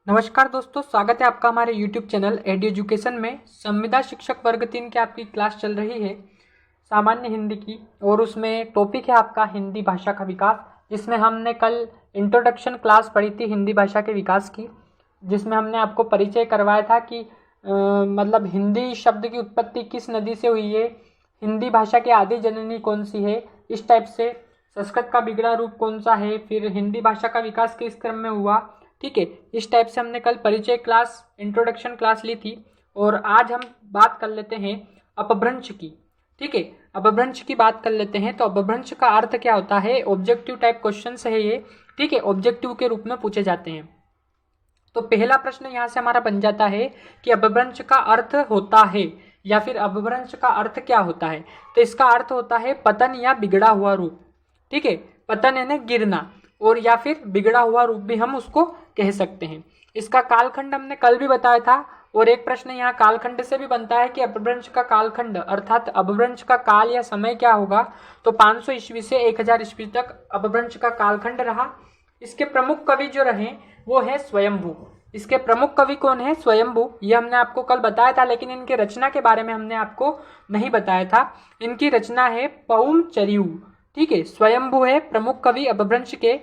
नमस्कार दोस्तों, स्वागत है आपका हमारे YouTube चैनल एडी एजुकेशन में। संविदा शिक्षक वर्ग 3 की आपकी क्लास चल रही है सामान्य हिंदी की, और उसमें टॉपिक है आपका हिंदी भाषा का विकास। जिसमें हमने कल इंट्रोडक्शन क्लास पढ़ी थी हिंदी भाषा के विकास की, जिसमें हमने आपको परिचय करवाया था कि मतलब हिंदी शब्द की उत्पत्ति किस नदी से हुई है, हिंदी भाषा की आदि जननी कौन सी है, इस टाइप से संस्कृत का बिगड़ा रूप कौन सा है, फिर हिंदी भाषा का विकास किस क्रम में हुआ। ठीक है, इस टाइप से हमने कल परिचय क्लास इंट्रोडक्शन क्लास ली थी। और आज हम बात कर लेते हैं अपभ्रंश की। ठीक है, अपभ्रंश की बात कर लेते हैं। तो अपभ्रंश का अर्थ क्या होता है? ऑब्जेक्टिव टाइप क्वेश्चन है ये। ठीक है, ऑब्जेक्टिव के रूप में पूछे जाते हैं। तो पहला प्रश्न यहाँ से हमारा बन जाता है कि अपभ्रंश का अर्थ होता है, या फिर अपभ्रंश का अर्थ क्या होता है। तो इसका अर्थ होता है पतन या बिगड़ा हुआ रूप। ठीक है, पतन यानी गिरना, और या फिर बिगड़ा हुआ रूप भी हम उसको कह सकते हैं। इसका कालखंड हमने कल भी बताया था, और एक प्रश्न यहाँ कालखंड से भी बनता है कि अपभ्रंश का कालखंड अर्थात अपभ्रंश का काल या समय क्या होगा। तो 500 ईस्वी से 1000 ईस्वी तक अपभ्रंश का कालखंड रहा। इसके प्रमुख कवि जो रहे वो है स्वयंभू। इसके प्रमुख कवि कौन है? स्वयंभू। ये हमने आपको कल बताया था, लेकिन इनके रचना के बारे में हमने आपको नहीं बताया था। इनकी रचना है पउम चरियू। ठीक है, स्वयंभू है प्रमुख कवि अपभ्रंश के,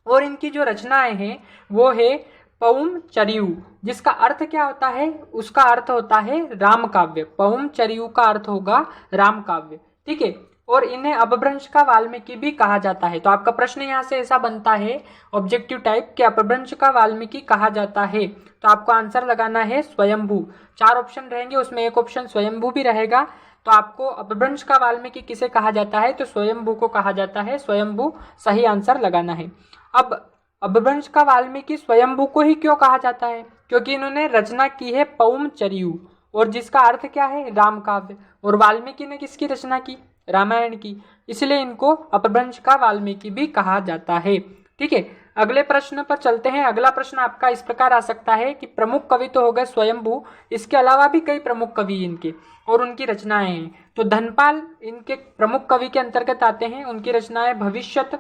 और इनकी जो रचनाएं हैं वो है पउम चरियू, जिसका अर्थ क्या होता है? उसका अर्थ होता है राम काव्य। पउम चरियू का अर्थ होगा राम काव्य। ठीक है, और इन्हें अपभ्रंश का वाल्मीकि भी कहा जाता है। तो आपका प्रश्न यहाँ से ऐसा बनता है ऑब्जेक्टिव टाइप कि अपभ्रंश का वाल्मीकि कहा जाता है। तो आपको आंसर लगाना है स्वयंभू। 4 ऑप्शन रहेंगे, उसमें एक ऑप्शन स्वयंभू भी रहेगा। तो आपको अपभ्रंश का वाल्मीकि किसे कहा जाता है? तो स्वयंभू को कहा जाता है। स्वयंभू सही आंसर लगाना है। अब अपभ्रंश का वाल्मीकि स्वयंभू को ही क्यों कहा जाता है? क्योंकि इन्होंने रचना की है पउम चरियू, और जिसका अर्थ क्या है? राम काव्य। और वाल्मीकि ने किसकी रचना की? रामायण की। इसलिए इनको अपभ्रंश का वाल्मीकि भी कहा जाता है। ठीक है, अगले प्रश्न पर चलते हैं। अगला प्रश्न आपका इस प्रकार आ सकता है कि प्रमुख कवि तो हो गए स्वयंभू, इसके अलावा भी कई प्रमुख कवि इनके और उनकी रचनाएं हैं। तो धनपाल इनके प्रमुख कवि के अंतर्गत आते हैं। उनकी रचनाएं भविष्यत।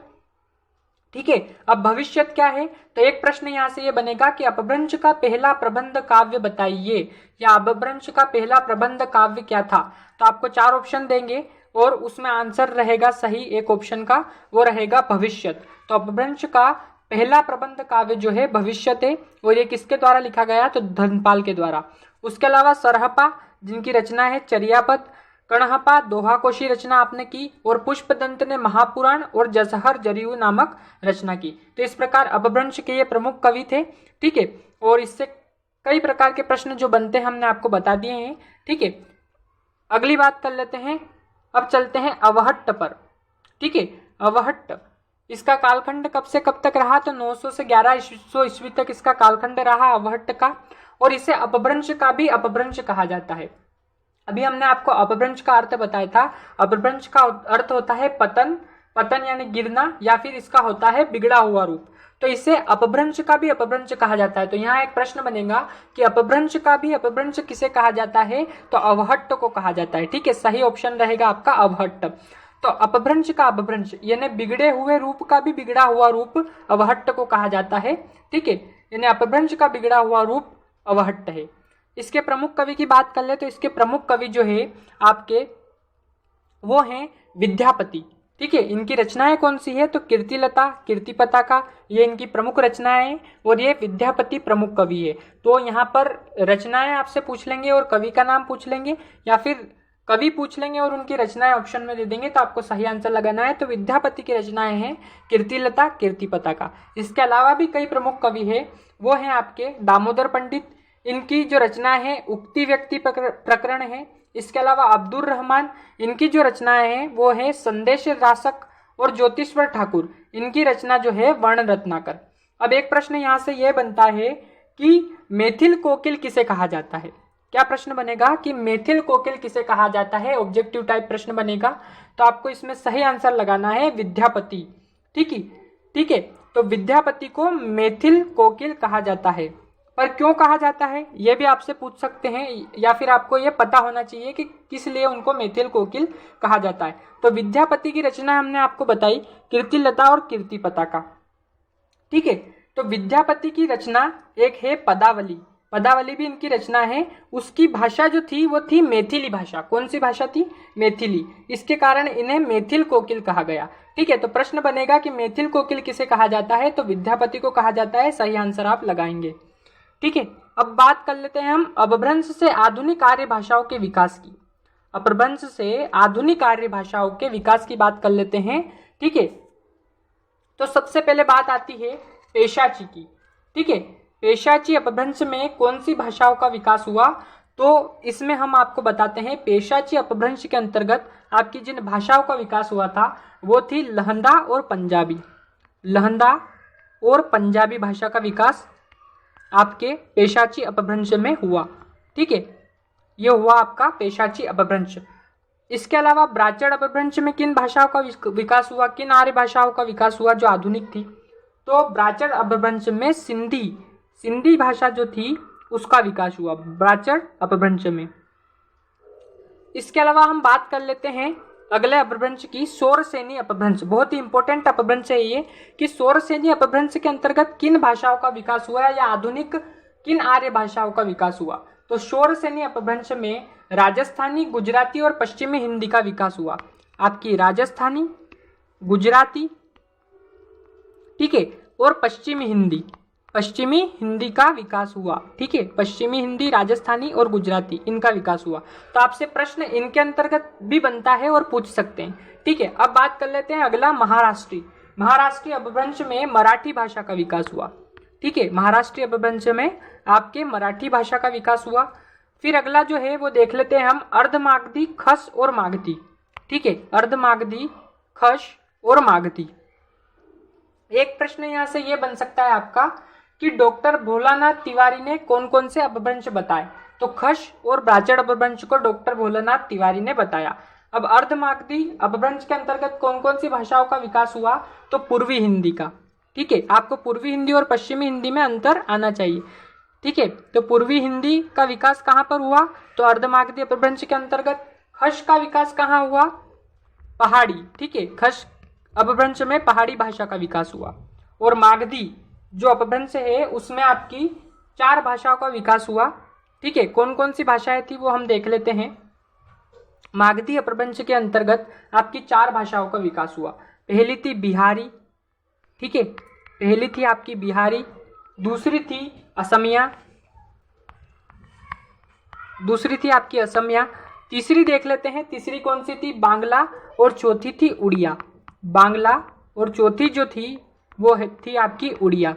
ठीक है, अब भविष्यत क्या है? तो एक प्रश्न यहां से ये बनेगा कि अपभ्रंश का पहला प्रबंध काव्य बताइए, या अपभ्रंश का पहला प्रबंध काव्य क्या था। तो आपको 4 ऑप्शन देंगे, और उसमें आंसर रहेगा सही एक ऑप्शन का, वो रहेगा भविष्यत। तो अपभ्रंश का पहला प्रबंध काव्य जो है भविष्यत है, और ये किसके द्वारा लिखा गया? तो धनपाल के द्वारा। उसके अलावा सरहपा, जिनकी रचना है चर्यापद, कणहपा दोहा-कोशी रचना आपने की, और पुष्पदंत ने महापुराण और जसहर जरियू नामक रचना की। तो इस प्रकार अपभ्रंश के ये प्रमुख कवि थे। ठीक है, और इससे कई प्रकार के प्रश्न जो बनते हैं हमने आपको बता दिए हैं। ठीक है, अगली बात कर लेते हैं। अब चलते हैं अवहट्ट पर। ठीक है, अवहट्ट इसका कालखंड कब से कब तक रहा? तो 900 से 1100 ईस्वी तक इसका कालखंड रहा अवहट्ट का, और इसे अपभ्रंश का भी अपभ्रंश कहा जाता है। अभी हमने आपको अपभ्रंश का अर्थ बताया था। अपभ्रंश का अर्थ होता है पतन, पतन यानी गिरना, या फिर इसका होता है बिगड़ा हुआ रूप। तो इसे अपभ्रंश का भी अपभ्रंश कहा जाता है। तो यहाँ एक प्रश्न बनेगा कि अपभ्रंश का भी अपभ्रंश किसे कहा जाता है? तो अवहट्ट को कहा जाता है। ठीक है, सही ऑप्शन रहेगा आपका अवहट्ट। तो अपभ्रंश का अपभ्रंश यानी बिगड़े हुए रूप का भी बिगड़ा हुआ रूप अवहट्ट को कहा जाता है। ठीक है, यानी अपभ्रंश का बिगड़ा हुआ रूप अवहट्ट है। इसके प्रमुख कवि की बात कर ले तो इसके प्रमुख कवि जो है आपके वो हैं विद्यापति। ठीक है, इनकी रचनाएं कौन सी है? तो कीर्तिलता, कीर्तिपताका, ये इनकी प्रमुख रचनाएं हैं, और ये विद्यापति प्रमुख कवि है। तो यहाँ पर रचनाएं आपसे पूछ लेंगे और कवि का नाम पूछ लेंगे, या फिर कवि पूछ लेंगे और उनकी रचनाएं ऑप्शन में दे देंगे। तो आपको सही आंसर लगाना है। तो विद्यापति की रचनाएं हैं कीर्तिलता, कीर्तिपताका। इसके अलावा भी कई प्रमुख कवि है, वो हैं आपके दामोदर पंडित। इनकी जो रचना है उक्ति व्यक्ति प्रकरण है। इसके अलावा अब्दुल रहमान, इनकी जो रचनाएं हैं वो है संदेश रासक, और ज्योतिश्वर ठाकुर, इनकी रचना जो है वर्ण रत्नाकर। अब एक प्रश्न यहाँ से यह बनता है कि मैथिल कोकिल किसे कहा जाता है? क्या प्रश्न बनेगा कि मैथिल कोकिल किसे कहा जाता है? ऑब्जेक्टिव टाइप प्रश्न बनेगा। तो आपको इसमें सही आंसर लगाना है विद्यापति। ठीक है, तो विद्यापति को मैथिल कोकिल कहा जाता है। पर क्यों कहा जाता है ये भी आपसे पूछ सकते हैं, या फिर आपको ये पता होना चाहिए कि किस लिए उनको मैथिल कोकिल कहा जाता है। तो विद्यापति की रचना हमने आपको बताई कीर्तिलता और कीर्तिपताका। ठीक है, तो विद्यापति की रचना एक है पदावली, पदावली भी इनकी रचना है। उसकी भाषा जो थी वो थी मैथिली भाषा। कौन सी भाषा थी? मैथिली। इसके कारण इन्हें मैथिल कोकिल कहा गया। ठीक है, तो प्रश्न बनेगा कि मैथिल कोकिल किसे कहा जाता है? तो विद्यापति को कहा जाता है। सही आंसर आप लगाएंगे। ठीक है, अब बात कर लेते हैं हम अपभ्रंश से आधुनिक आर्य भाषाओं के विकास की। अपभ्रंश से आधुनिक आर्य भाषाओं के विकास की बात कर लेते हैं। ठीक है, तो सबसे पहले बात आती है पेशाची की। ठीक है, पेशाची अपभ्रंश में कौन सी भाषाओं का विकास हुआ? तो इसमें हम आपको बताते हैं पेशाची अपभ्रंश के अंतर्गत आपकी जिन भाषाओं का विकास हुआ था वो थी लहंदा और पंजाबी। लहंदा और पंजाबी भाषा का विकास आपके पेशाची अपभ्रंश में हुआ। ठीक है, यह हुआ आपका पेशाची अपभ्रंश। इसके अलावा ब्राह्मण अपभ्रंश में किन भाषाओं का विकास हुआ, किन आर्य भाषाओं का विकास हुआ जो आधुनिक थी? तो ब्राह्मण अपभ्रंश में सिंधी भाषा जो थी उसका विकास हुआ ब्राह्मण अपभ्रंश में। इसके अलावा हम बात कर लेते हैं अगले अपभ्रंश की, सौरसेनी अपभ्रंश। बहुत ही इंपॉर्टेंट अपभ्रंश है ये कि सौरसेनी अपभ्रंश के अंतर्गत किन भाषाओं का विकास हुआ या आधुनिक किन आर्य भाषाओं का विकास हुआ? तो सौरसेनी अपभ्रंश में राजस्थानी, गुजराती और पश्चिमी हिंदी का विकास हुआ। आपकी राजस्थानी, गुजराती, ठीक है, और पश्चिमी हिंदी का विकास हुआ। ठीक है, पश्चिमी हिंदी, राजस्थानी और गुजराती, इनका विकास हुआ। तो आपसे प्रश्न इनके अंतर्गत भी बनता है और पूछ सकते हैं। ठीक है, अब बात कर लेते हैं अगला महाराष्ट्री अपभ्रंश में मराठी भाषा का विकास हुआ। ठीक है, महाराष्ट्री अपभ्रंश में आपके मराठी भाषा का विकास हुआ। फिर अगला जो है वो देख लेते हैं हम अर्धमागधी, खस और मागधी। ठीक है, अर्धमागधी, खस और मागधी। एक प्रश्न यहां से ये बन सकता है आपका कि डॉक्टर भोलानाथ तिवारी ने कौन कौन से अपभ्रंश बताए? तो खस और ब्राह्मण अपभ्रंश को डॉक्टर भोलानाथ तिवारी ने बताया। अब अर्धमागधी अपभ्रंश के अंतर्गत कौन कौन सी भाषाओं का विकास हुआ? तो पूर्वी हिंदी का। ठीक है, आपको पूर्वी हिंदी और पश्चिमी हिंदी में अंतर आना चाहिए। ठीक है, तो पूर्वी हिंदी का विकास कहाँ पर हुआ? तो अर्धमागधी अपभ्रंश के अंतर्गत। खस का विकास कहाँ हुआ? पहाड़ी। ठीक है, खस अपभ्रंश में पहाड़ी भाषा का विकास हुआ। और मागधी जो अपभ्रंश है उसमें आपकी 4 भाषाओं का विकास हुआ। ठीक है, कौन कौन सी भाषाएं थी वो हम देख लेते हैं। मागधी अपभ्रंश के अंतर्गत आपकी 4 भाषाओं का विकास हुआ। पहली थी बिहारी। ठीक है, पहली थी आपकी बिहारी, दूसरी थी असमिया, दूसरी थी आपकी असमिया, तीसरी देख लेते हैं, तीसरी कौन सी थी? बांग्ला, और चौथी थी उड़िया। बांग्ला और चौथी जो थी वो थी आपकी उड़िया।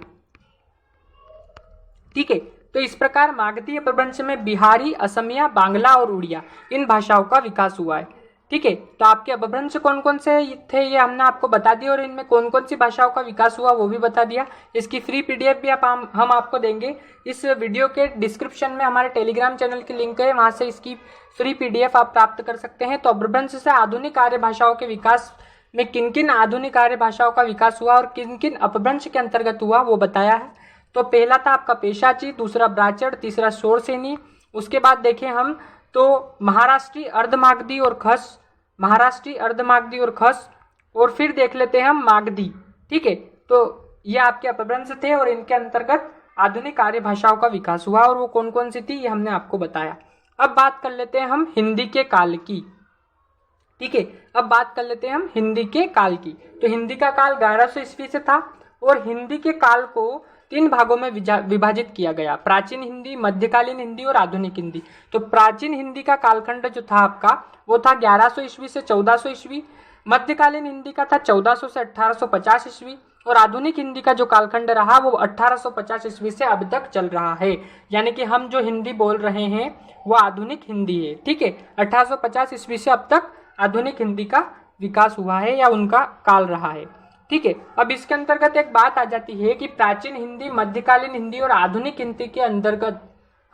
ठीक है, तो इस प्रकार मागधी अपभ्रंश में बिहारी, असमिया, बांग्ला और उड़िया इन भाषाओं का विकास हुआ है। ठीक है, तो आपके अपभ्रंश कौन कौन से थे ये हमने आपको बता दिया और इनमें कौन कौन सी भाषाओं का विकास हुआ वो भी बता दिया। इसकी फ्री पीडीएफ भी हम आपको देंगे। इस वीडियो के डिस्क्रिप्शन में हमारे टेलीग्राम चैनल की लिंक है, वहां से इसकी फ्री पीडीएफ आप प्राप्त कर सकते हैं। तो अपभ्रंश से आधुनिक आर्य भाषाओं के विकास में किन किन आधुनिक आर्य भाषाओं का विकास हुआ और किन किन अपभ्रंश के अंतर्गत हुआ वो बताया है। तो पहला था आपका पेशाची, दूसरा ब्राह्मण, तीसरा सौरसेनी। उसके बाद देखें हम तो महाराष्ट्री, अर्धमागधी और खस, महाराष्ट्री, अर्धमागधी और खस, और फिर देख लेते हैं हम मागधी। ठीक है, तो ये आपके अपभ्रंश थे और इनके अंतर्गत आधुनिक आर्य भाषाओं का विकास हुआ और वो कौन कौन सी थी ये हमने आपको बताया। अब बात कर लेते हैं हम हिंदी के काल की। ठीक है, अब बात कर लेते हैं हम हिंदी के काल की। तो हिंदी का काल 1100 ईस्वी से था और हिंदी के काल को 3 भागों में विभाजित किया गया, प्राचीन हिंदी, मध्यकालीन हिंदी और आधुनिक हिंदी। तो प्राचीन हिंदी का कालखंड जो था आपका वो था 1100 ईस्वी से 1400 ईस्वी, मध्यकालीन हिंदी का था 1400 से 1850 ईस्वी, और आधुनिक हिंदी का जो कालखंड रहा वो 1850 ईस्वी से अब तक चल रहा है। यानी कि हम जो हिंदी बोल रहे हैं वो आधुनिक हिंदी है। ठीक है, 1850 ईस्वी से अब तक आधुनिक हिंदी का विकास हुआ है या उनका काल रहा है। ठीक है, अब इसके अंतर्गत एक बात आ जाती है कि प्राचीन हिंदी, मध्यकालीन हिंदी और आधुनिक हिंदी के अंतर्गत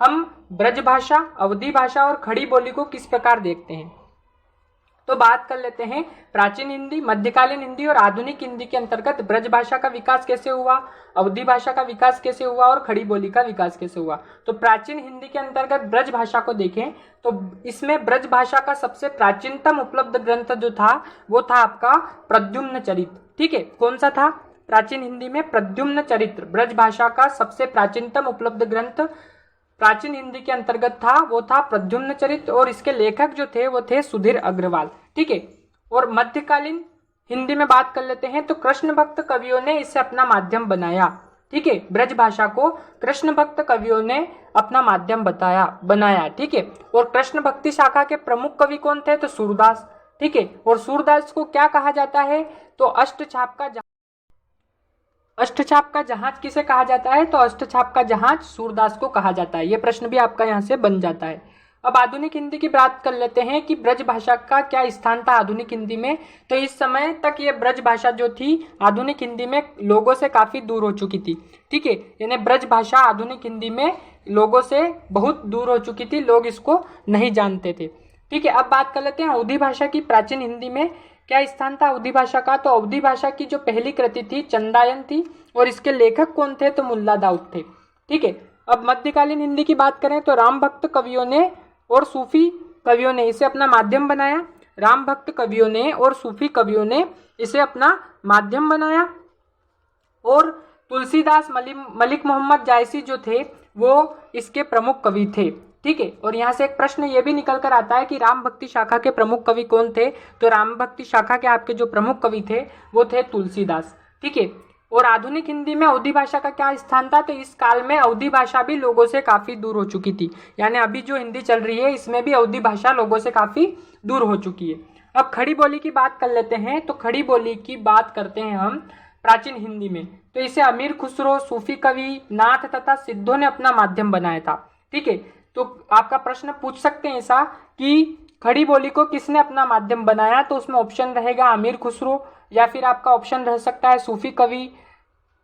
हम ब्रज भाषा, अवधी भाषा और खड़ी बोली को किस प्रकार देखते हैं। तो बात कर लेते हैं प्राचीन हिंदी, मध्यकालीन हिंदी और आधुनिक हिंदी के अंतर्गत ब्रज भाषा का विकास कैसे हुआ, अवधी भाषा का विकास कैसे हुआ और खड़ी बोली का विकास कैसे हुआ। तो प्राचीन हिंदी के अंतर्गत ब्रज भाषा को देखें तो इसमें ब्रज भाषा का सबसे प्राचीनतम उपलब्ध ग्रंथ जो था वो था आपका प्रद्युम्न चरित। ठीक है, कौन सा था? प्राचीन हिंदी में प्रद्युम्न चरित्र ब्रज भाषा का सबसे प्राचीनतम उपलब्ध ग्रंथ प्राचीन हिंदी के अंतर्गत था, वो था प्रद्युम्न चरित्र, और इसके लेखक जो थे वो थे सुधीर अग्रवाल। ठीक है। और मध्यकालीन हिंदी में बात कर लेते हैं तो कृष्ण भक्त कवियों ने इसे अपना माध्यम बनाया। ठीक है, ब्रज भाषा को कृष्ण भक्त कवियों ने अपना माध्यम बनाया। ठीक है। और कृष्ण भक्ति शाखा के प्रमुख कवि कौन थे? तो सूरदास। ठीक है। और सूरदास को क्या कहा जाता है? तो अष्टछाप का जहाज किसे कहा जाता है? तो अष्टछाप का जहाज सूरदास को कहा जाता है। यह प्रश्न भी आपका यहाँ से बन जाता है। अब आधुनिक हिंदी की बात कर लेते हैं कि ब्रज भाषा का क्या स्थान था आधुनिक हिंदी में। तो इस समय तक ये ब्रज भाषा जो थी आधुनिक हिंदी में लोगों से काफी दूर हो चुकी थी। ठीक है, यानी ब्रज भाषा आधुनिक हिंदी में लोगों से बहुत दूर हो चुकी थी, लोग इसको नहीं जानते थे। ठीक है। अब बात कर लेते हैं अवधी भाषा की प्राचीन हिंदी में क्या स्थान था अवधी भाषा का। तो अवधी भाषा की जो पहली कृति थी चंदायन थी, और इसके लेखक कौन थे? तो मुल्ला दाऊद थे। ठीक है। अब मध्यकालीन हिंदी की बात करें तो राम भक्त कवियों ने और सूफी कवियों ने इसे अपना माध्यम बनाया। राम भक्त कवियों ने और सूफी कवियों ने इसे अपना माध्यम बनाया। और तुलसीदास मलिक मोहम्मद जायसी जो थे वो इसके प्रमुख कवि थे। ठीक है। और यहाँ से एक प्रश्न ये भी निकल कर आता है कि राम भक्ति शाखा के प्रमुख कवि कौन थे? तो राम भक्ति शाखा के आपके जो प्रमुख कवि थे वो थे तुलसीदास। ठीक है। और आधुनिक हिंदी में अवधी भाषा का क्या स्थान था? तो इस काल में अवधी भाषा भी लोगों से काफी दूर हो चुकी थी, यानी अभी जो हिंदी चल रही है इसमें भी अवधी भाषा लोगों से काफी दूर हो चुकी है। अब खड़ी बोली की बात कर लेते हैं। तो खड़ी बोली की बात करते हैं हम प्राचीन हिंदी में, तो इसे अमीर खुसरो, सूफी कवि, नाथ तथा सिद्धों ने अपना माध्यम बनाया था। ठीक है। तो आपका प्रश्न पूछ सकते हैं ऐसा कि खड़ी बोली को किसने अपना माध्यम बनाया? तो उसमें ऑप्शन रहेगा अमीर खुसरो, या फिर आपका ऑप्शन रह सकता है सूफी कवि,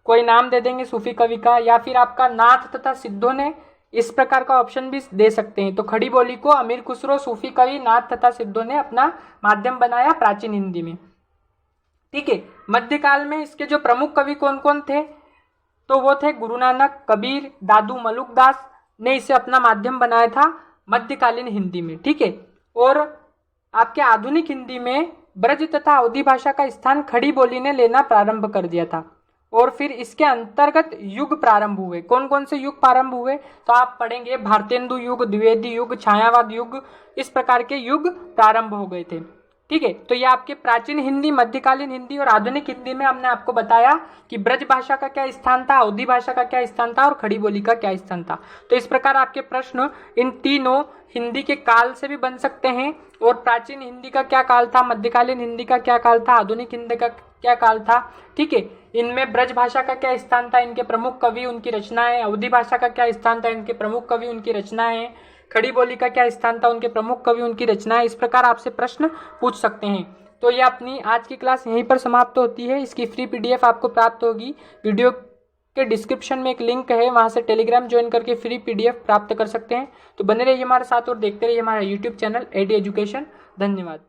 कोई नाम दे देंगे सूफी कवि का, या फिर आपका नाथ तथा सिद्धों ने, इस प्रकार का ऑप्शन भी दे सकते हैं। तो खड़ी बोली को अमीर खुसरो, सूफी कवि, नाथ तथा सिद्धों ने अपना माध्यम बनाया प्राचीन हिंदी में। ठीक है। मध्यकाल में इसके जो प्रमुख कवि कौन कौन थे? तो वो थे गुरु नानक, कबीर, दादू मलुकदास ने इसे अपना माध्यम बनाया था मध्यकालीन हिंदी में। ठीक है। और आपके आधुनिक हिंदी में ब्रज तथा अवधी भाषा का स्थान खड़ी बोली ने लेना प्रारंभ कर दिया था, और फिर इसके अंतर्गत युग प्रारंभ हुए। कौन कौन से युग प्रारंभ हुए? तो आप पढ़ेंगे भारतेंदु युग, द्विवेदी युग, छायावाद युग, इस प्रकार के युग प्रारंभ हो गए थे। ठीक है। तो ये आपके प्राचीन हिंदी, मध्यकालीन हिंदी और आधुनिक हिंदी में हमने आपको बताया कि ब्रज भाषा का क्या स्थान था, अवधी भाषा का क्या स्थान था और खड़ी बोली का क्या स्थान था। तो इस प्रकार आपके प्रश्न इन तीनों हिंदी के काल से भी बन सकते हैं, और प्राचीन हिंदी का क्या काल था, मध्यकालीन हिंदी का क्या काल था, आधुनिक हिंदी का क्या काल था। ठीक है। इनमें ब्रज भाषा का क्या स्थान था, इनके प्रमुख कवि, उनकी रचनाएं, अवधी भाषा का क्या स्थान था, इनके प्रमुख कवि, उनकी रचनाएं, खड़ी बोली का क्या स्थान था, उनके प्रमुख कवि, उनकी रचनाएं। इस प्रकार आपसे प्रश्न पूछ सकते हैं। तो ये अपनी आज की क्लास यहीं पर समाप्त होती है। इसकी फ्री पीडीएफ आपको प्राप्त होगी। वीडियो के डिस्क्रिप्शन में एक लिंक है, वहां से टेलीग्राम ज्वाइन करके फ्री पीडीएफ प्राप्त कर सकते हैं। तो बने रहिए हमारे साथ और देखते रहिए हमारा यूट्यूब चैनल एडी एजुकेशन। धन्यवाद।